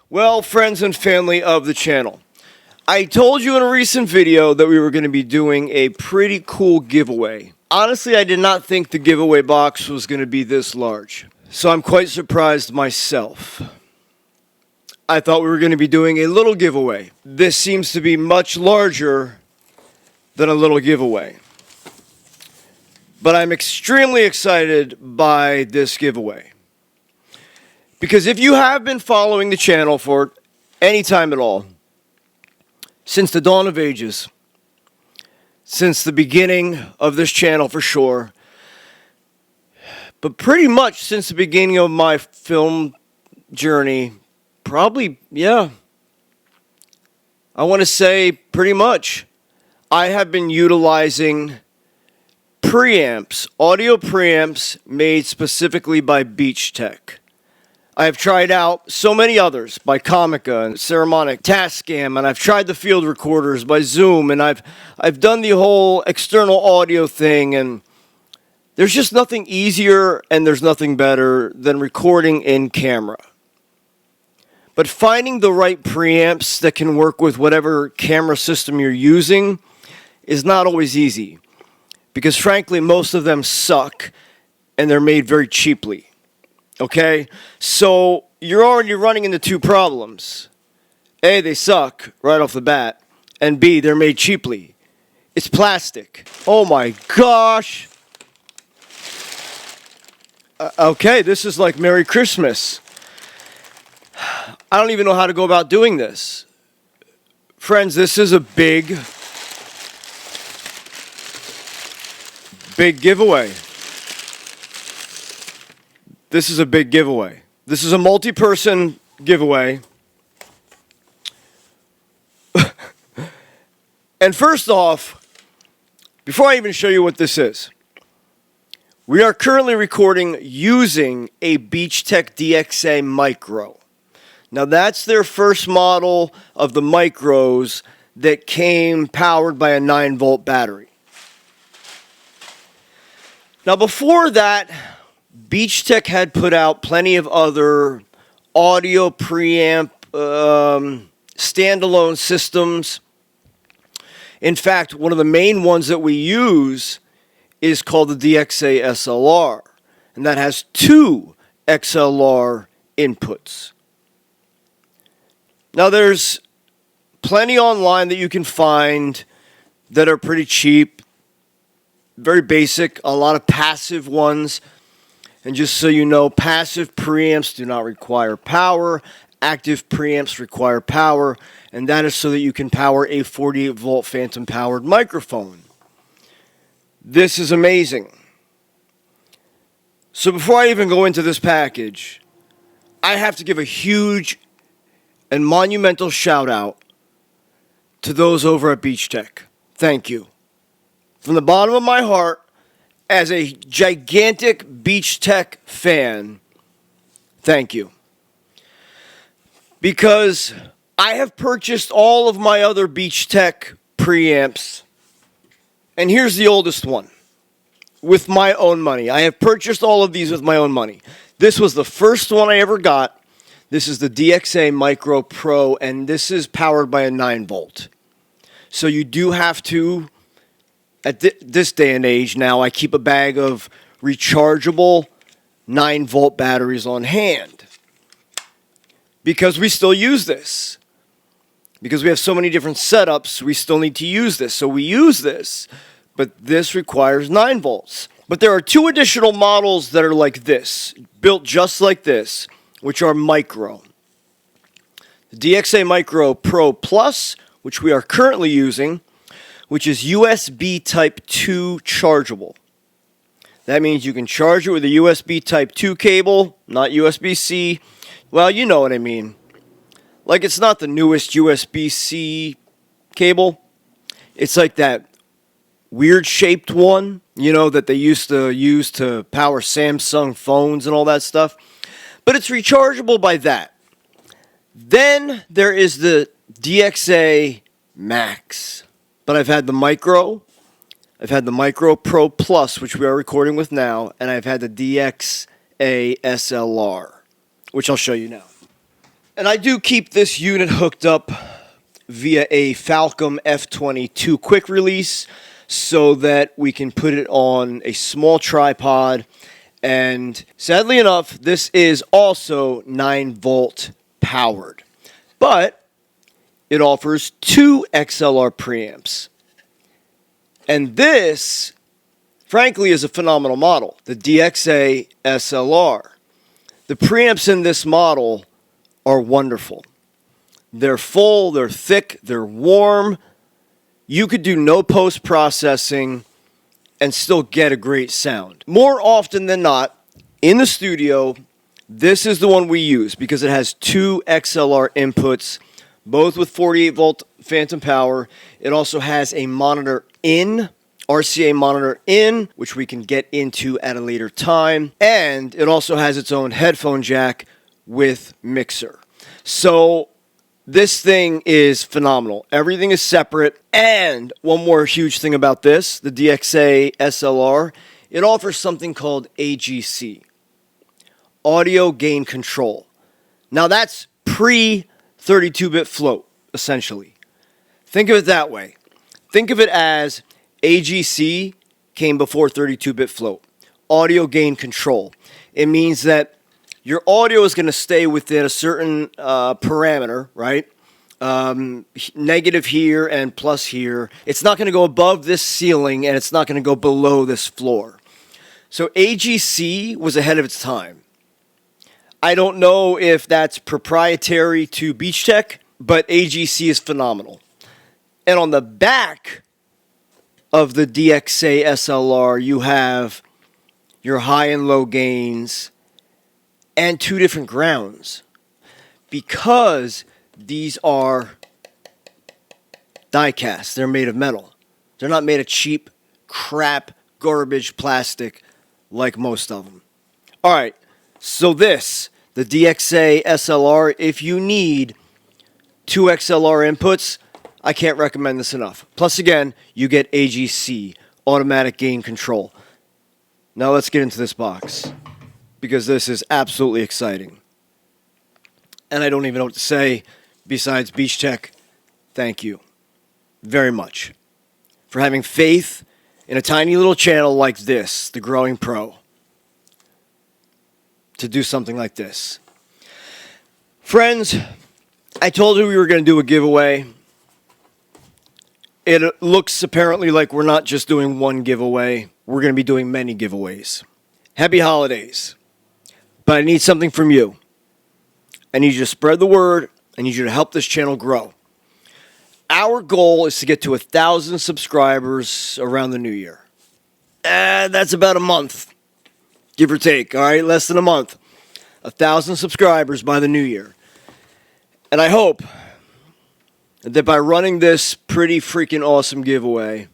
Well, friends and family of the channel, I told you in a recent video that we were going to be doing a pretty cool giveaway. Honestly, I did not think the giveaway box was going to be this large, so I'm quite surprised myself. I thought we were going to be doing a little giveaway. This seems to be much larger than a little giveaway. But I'm extremely excited by this giveaway. Because if you have been following the channel for any time at all, since the dawn of ages, since the beginning of this channel for sure, but pretty much since the beginning of my film journey, probably, yeah, I want to say pretty much, I have been utilizing preamps, audio preamps made specifically by BeachTek. I have tried out so many others by Comica and Ceramonic, Tascam, and I've tried the field recorders by Zoom, and I've done the whole external audio thing, and there's just nothing easier and there's nothing better than recording in camera. But finding the right preamps that can work with whatever camera system you're using is not always easy, because frankly most of them suck and they're made very cheaply. Okay, so you're already running into two problems. A, they suck right off the bat, and B, they're made cheaply. It's plastic. Oh my gosh. Okay, this is like Merry Christmas. I don't even know how to go about doing this. Friends, this is a big giveaway. This is a big giveaway. This is a multi-person giveaway. And first off, before I even show you what this is, we are currently recording using a BeachTek DXA micro. Now that's their first model of the micros that came powered by a 9-volt battery. Now before that, BeachTek had put out plenty of other audio preamp standalone systems. In fact, one of the main ones that we use is called the DXA-SLR, and that has 2 XLR inputs. Now there's plenty online that you can find that are pretty cheap, very basic, a lot of passive ones. And just so you know, passive preamps do not require power. Active preamps require power, and that is so that you can power a 48-volt phantom-powered microphone. This is amazing. So before I even go into this package, I have to give a huge and monumental shout-out to those over at BeachTek. Thank you. From the bottom of my heart, as a gigantic BeachTek fan, thank you. Because I have purchased all of my other BeachTek preamps, and here's the oldest one, with my own money. I have purchased all of these with my own money. This was the first one I ever got. This is the DXA Micro Pro, and this is powered by a 9-volt. So you do have to, at this day and age now, I keep a bag of rechargeable 9-volt batteries on hand. Because we still use this. Because we have so many different setups, we still need to use this. So we use this, but this requires 9 volts. But there are 2 additional models that are like this, built just like this, which are micro. The DXA Micro Pro Plus, which we are currently using, which is USB Type 2 chargeable. That means you can charge it with a USB Type 2 cable, not USB-C. Well, you know what I mean. Like, it's not the newest USB-C cable. It's like that weird-shaped one, you know, that they used to use to power Samsung phones and all that stuff. But it's rechargeable by that. Then there is the DXA Max. But I've had the Micro, I've had the Micro Pro Plus, which we are recording with now, and I've had the DXA-SLR, which I'll show you now. And I do keep this unit hooked up via a Falcom F22 quick release so that we can put it on a small tripod. And sadly enough, this is also 9-volt powered. But it offers 2 XLR preamps. And this, frankly, is a phenomenal model, the DXA-SLR. The preamps in this model are wonderful. They're full, they're thick, they're warm. You could do no post-processing and still get a great sound. More often than not, in the studio, this is the one we use because it has 2 XLR inputs, both with 48-volt phantom power. It also has a monitor in, RCA monitor in, which we can get into at a later time. And it also has its own headphone jack with mixer. So this thing is phenomenal. Everything is separate. And one more huge thing about this, the DXA-SLR, it offers something called AGC, Audio Gain Control. Now that's pre-32-bit float, essentially. Think of it that way. Think of it as AGC came before 32-bit float. Audio Gain Control. It means that your audio is going to stay within a certain parameter, right? Negative here and plus here. It's not going to go above this ceiling, and it's not going to go below this floor. So AGC was ahead of its time. I don't know if that's proprietary to BeachTek, but AGC is phenomenal. And on the back of the DXA-SLR, you have your high and low gains and 2 different grounds, because these are die cast. They're made of metal. They're not made of cheap crap garbage plastic like most of them. All right, so this, the DXA-SLR, if you need 2 XLR inputs, I can't recommend this enough. Plus, again, you get AGC, automatic gain control. Now let's get into this box, because this is absolutely exciting. And I don't even know what to say besides BeachTek, thank you very much for having faith in a tiny little channel like this, The Growing Pro, to do something like this. Friends, I told you we were going to do a giveaway. It looks apparently like we're not just doing one giveaway. We're going to be doing many giveaways. Happy holidays. But I need something from you. I need you to spread the word. I need you to help this channel grow. Our goal is to get to 1,000 subscribers around the new year. That's about a month, give or take, all right? Less than a month. 1,000 subscribers by the new year. And I hope that by running this pretty freaking awesome giveaway,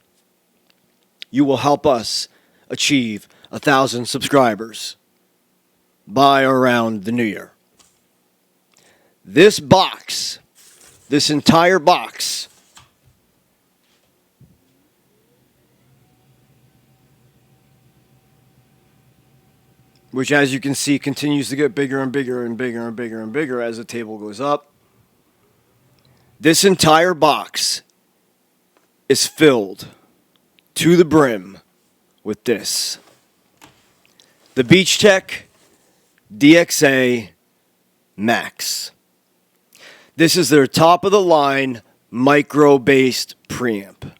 you will help us achieve 1,000 subscribers by or around the new year. This box, this entire box, which, as you can see, continues to get bigger and bigger and bigger and bigger and bigger as the table goes up. This entire box is filled to the brim with this. The BeachTek DXA Max. This is their top-of-the-line micro-based preamp.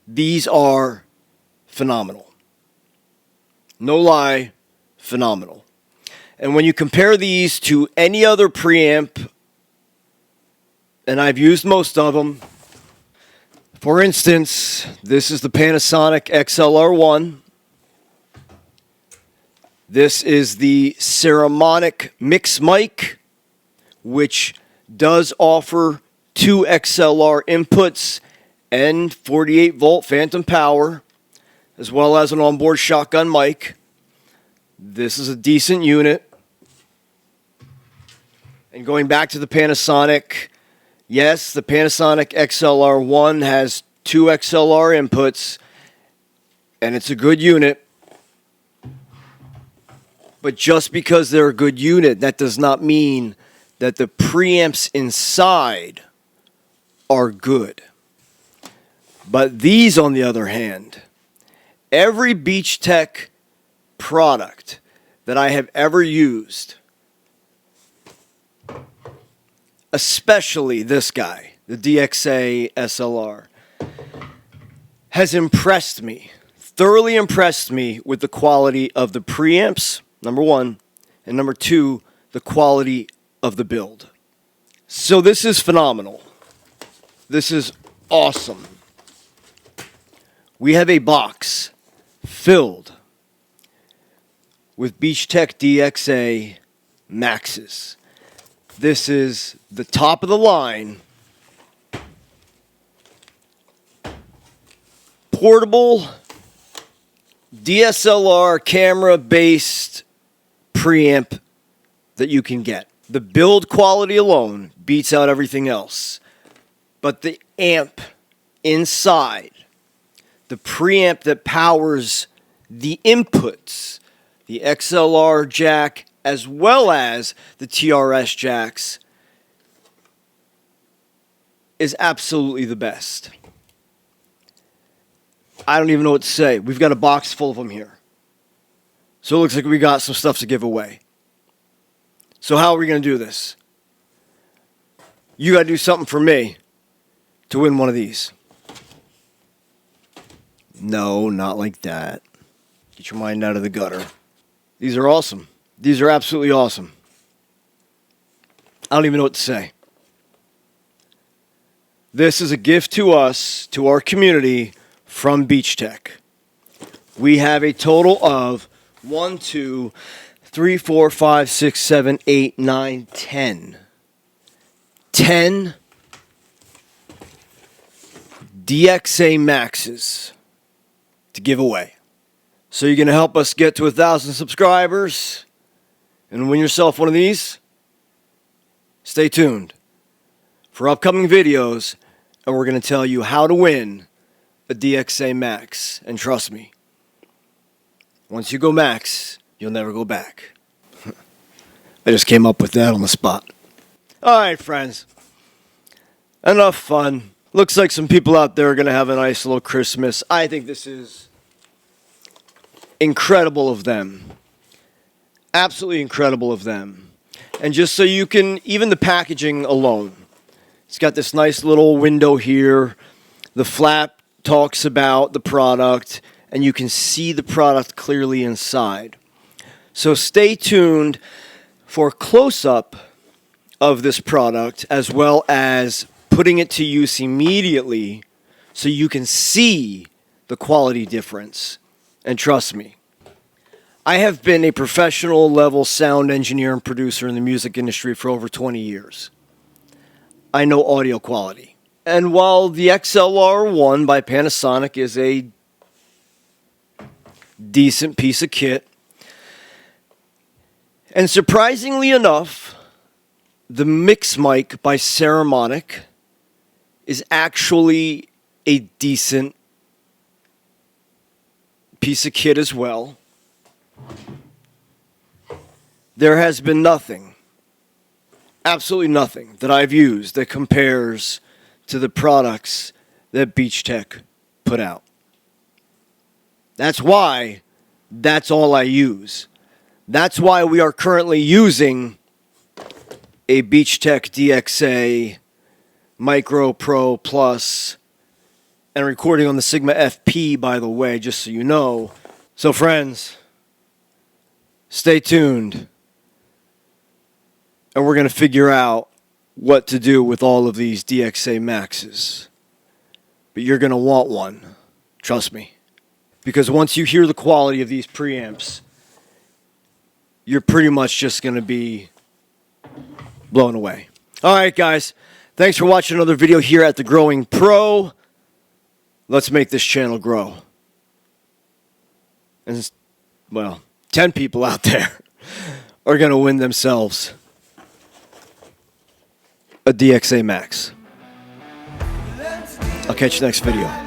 These are phenomenal. No lie, phenomenal. And when you compare these to any other preamp, and I've used most of them, for instance, this is the Panasonic XLR1. This is the Ceramonic Mix Mic, which does offer 2 XLR inputs and 48-volt phantom power, as well as an onboard shotgun mic. This is a decent unit. And going back to the Panasonic, yes, the Panasonic XLR1 has 2 XLR inputs, and it's a good unit. But just because they're a good unit, that does not mean that the preamps inside are good. But these, on the other hand, every BeachTek product that I have ever used, especially this guy, the DXA-SLR, has impressed me, thoroughly impressed me with the quality of the preamps, number one, and number two, the quality of the build. So this is phenomenal. This is awesome. We have a box filled with BeachTek DXA Maxes. This is the top of the line portable DSLR camera-based preamp that you can get. The build quality alone beats out everything else. But the amp inside, the preamp that powers the inputs, the XLR jack as well as the TRS jacks, is absolutely the best. I don't even know what to say. We've got a box full of them here. So it looks like we got some stuff to give away. So how are we going to do this? You got to do something for me to win one of these. No, not like that. Get your mind out of the gutter. These are awesome. These are absolutely awesome. I don't even know what to say. This is a gift to us, to our community, from BeachTek. We have a total of 1, 2, 3, 4, 5, 6, 7, 8, 9, 10. 10 DXA Maxes to give away. So you're going to help us get to 1,000 subscribers and win yourself one of these? Stay tuned for upcoming videos, and we're going to tell you how to win a DXA Max. And trust me, once you go Max, you'll never go back. I just came up with that on the spot. All right, friends. Enough fun. Looks like some people out there are going to have a nice little Christmas. I think this is incredible of them. Absolutely incredible of them. And just so you can, even the packaging alone, it's got this nice little window here. The flap talks about the product, and you can see the product clearly inside. So stay tuned for a close-up of this product, as well as putting it to use immediately so you can see the quality difference. And trust me, I have been a professional level sound engineer and producer in the music industry for over 20 years. I know audio quality. And while the XLR1 by Panasonic is a decent piece of kit, and surprisingly enough, the Mix Mic by Saramonic is actually a decent piece of kit as well. There has been nothing, absolutely nothing, that I've used that compares to the products that BeachTek put out. That's why that's all I use. That's why we are currently using a BeachTek DXA Micro Pro Plus and recording on the Sigma FP, by the way, just so you know. So friends, stay tuned, and we're going to figure out what to do with all of these DXA Maxes. But you're going to want one, trust me. Because once you hear the quality of these preamps, you're pretty much just going to be blown away. All right, guys. Thanks for watching another video here at The Growing Pro. Let's make this channel grow. And, well, 10 people out there are going to win themselves a DXA Max. I'll catch you next video.